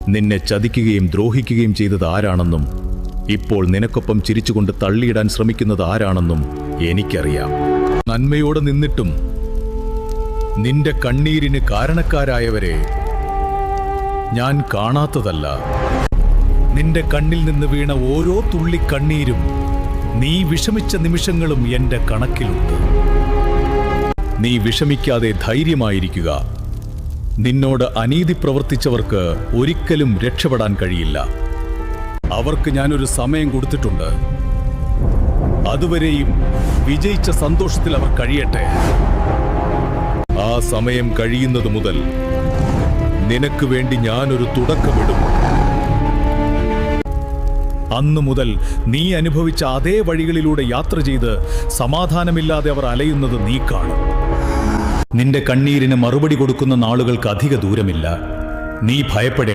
നിന്നെ ചതിക്കുകയും ദ്രോഹിക്കുകയും ചെയ്തത് ആരാണെന്നും ഇപ്പോൾ നിനക്കൊപ്പം ചിരിച്ചുകൊണ്ട് തള്ളിയിടാൻ ശ്രമിക്കുന്നത് ആരാണെന്നും എനിക്കറിയാം. നന്മയോടെ നിന്നിട്ടും നിന്റെ കണ്ണീരിന് കാരണക്കാരായവരെ ഞാൻ കാണാത്തതല്ല. നിന്റെ കണ്ണിൽ നിന്ന് വീണ ഓരോ തുള്ളി കണ്ണീരും, നീ വിഷമിച്ച നിമിഷങ്ങളും എന്റെ കണക്കിലുണ്ട്. നീ വിഷമിക്കാതെ ധൈര്യമായിരിക്കുക. നിന്നോട് അനീതി പ്രവർത്തിച്ചവർക്ക് ഒരിക്കലും രക്ഷപ്പെടാൻ കഴിയില്ല. അവർക്ക് ഞാനൊരു സമയം കൊടുത്തിട്ടുണ്ട്. അതുവരെയും വിജയിച്ച സന്തോഷത്തിൽ അവർ കഴിയട്ടെ. ആ സമയം കഴിയുന്നത് മുതൽ നിനക്ക് വേണ്ടി ഞാനൊരു തുടക്കമിടും. അന്നു മുതൽ നീ അനുഭവിച്ച അതേ വഴികളിലൂടെ യാത്ര ചെയ്ത് സമാധാനമില്ലാതെ അവർ അലയുന്നത് നീ കാണും. നിന്റെ കണ്ണീരിന് മറുപടി കൊടുക്കുന്ന നാളുകൾക്ക് അധിക ദൂരമില്ല. നീ ഭയപ്പെടേ